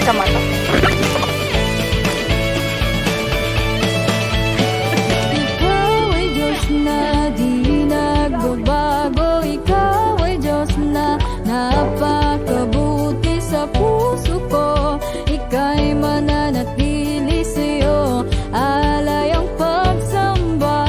Sama to. Ikaw ay Diyos na di nagbabago. Ikaw ay Diyos na napakabuti sa puso ko. Ika'y mananatili sa'yo, alay ang pagsamba.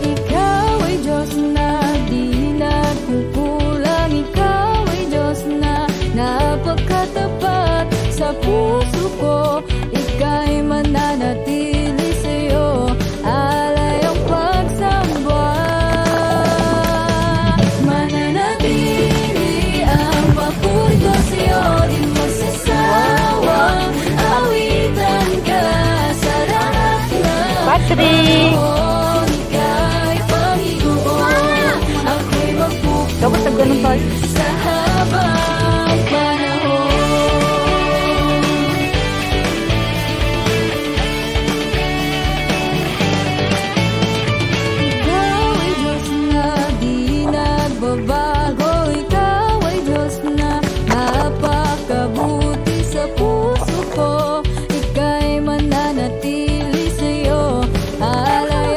Ikaw ay Diyos na di nagkukulang. Ikaw ay Diyos na napakatapat sa puso ko. Ika'y mananatili sa'yo, alay ang pagsamba. Mananatili ang papuri ko sa'yo, di magsasawang awitan ka sa lahat ng Patrick! panahon. Ika'y Panginoon, ako'y Dapat sa ganun tayo. magpupuri sa habang panahon. Ikaw ay Diyos na di nagbabago. Ikaw ay Diyos na napakabuti sa puso ko. Ika'y mananatili sa'yo, alay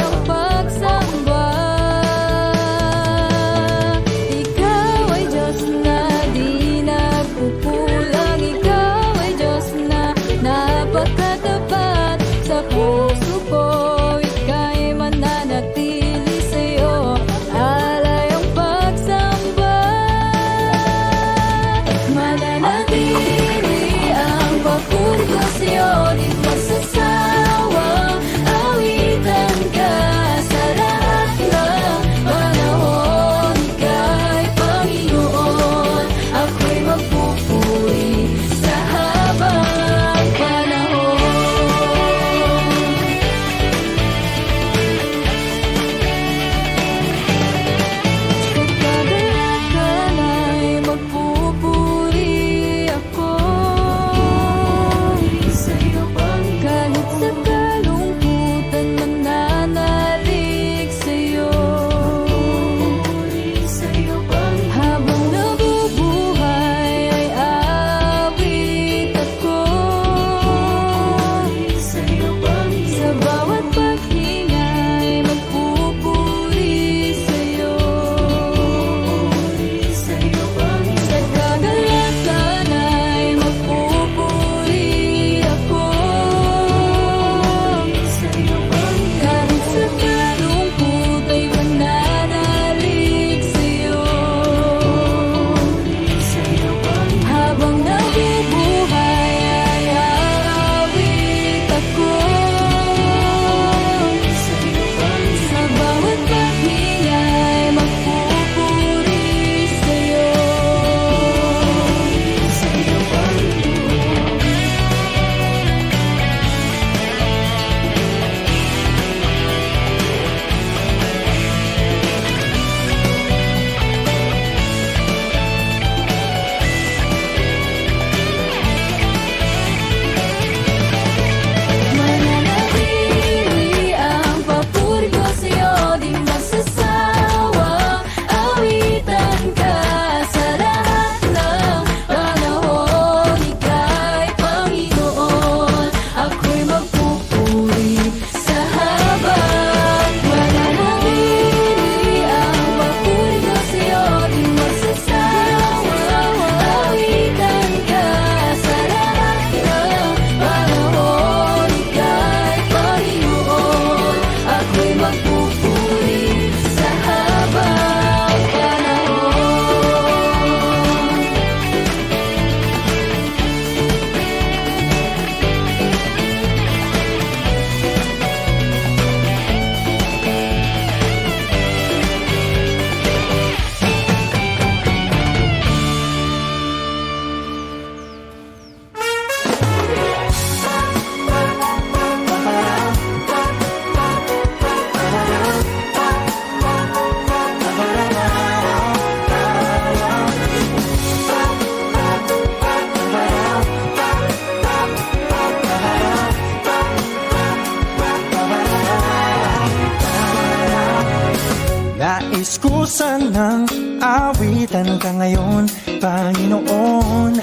Nais ko sanang awitan ka ngayon, Panginoon.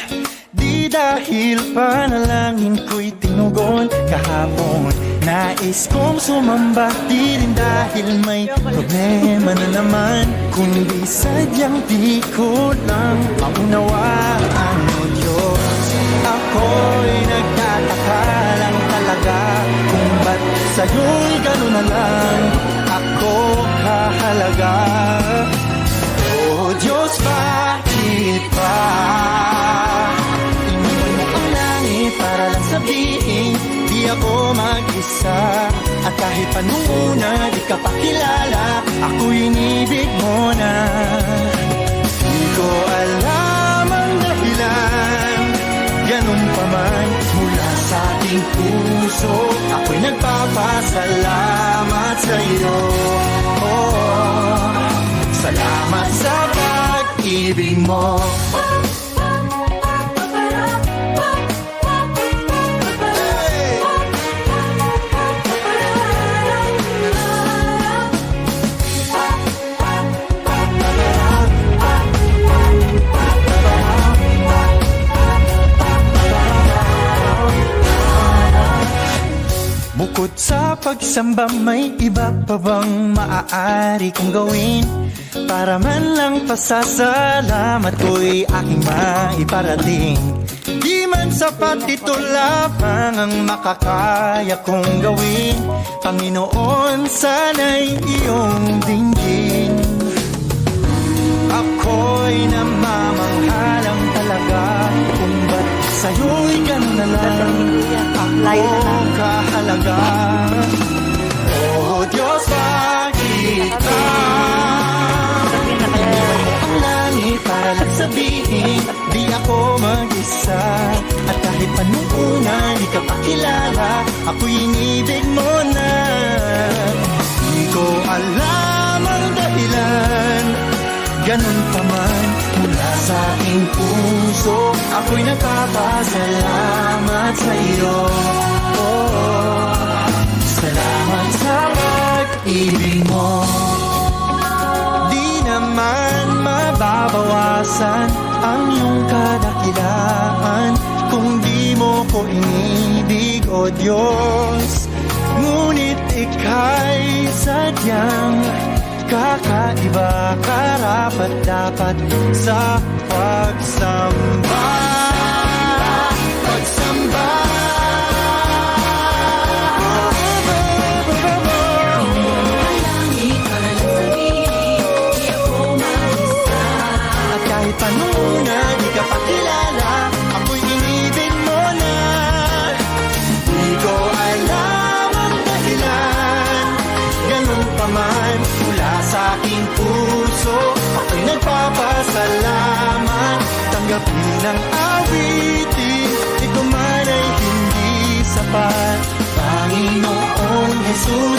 Di dahil panalangin ko'y tinugon kahapon. Nais kong sumamba, di rin dahil may problema na naman, kundi sadyang di ko lang maunawaan, o Diyos. Ako'y nagtataka lang talaga kung ba't sa'yo'y gano'n na lang ako kahalaga. O Diyos, bakit ba iniwan mo ang langit para lang sabihin di ako mag-isa? At kahit pa nung una di ka pa kilala, ako'y inibig mo na. Di ko alam ang dahilan, ganun pa man mula sa aking puso, ako'y nagpapasalamat sa iyo. Oh, salamat sa pag-ibig mo. Bukod sa pagsamba, may iba pa bang maaari kong gawin para man lang pasasalamat ko'y aking maiparating? Di man sapat, ito lamang ang makakaya kong gawin. Panginoon, sana'y iyong dinggin. Ako'y namamanghalang talaga kung ba't sa'yo'y gano'n na lang ako kahalaga. Oh Diyos, bakit ba iniwan mo ang langit para lang sabihin di ako mag-isa? At kahit pa nung una di ka pa kilala, ako'y inibig mo na. Di ko alam ang dahilan, ganun pa man mula sa aking puso, ako'y nagpapasalamat sa iyo. Oh, salamat sa pag-ibig mo. Di naman mababawasan ang iyong kadakilaan kung di mo ko inibig, o Diyos. Ngunit ika'y sadyang kakaiba, karapat-dapat sa pagsamba. Pagsamba. At kahit pa nung una di ka pa kilala, ako'y inibig mo na. Di ko alam ang dahilan, ganun pa man mula sa aking puso, ako'y nagpapasalamat. Tanggapin ang awitin, ito man ay hindi sapat. Panginoong Jesus,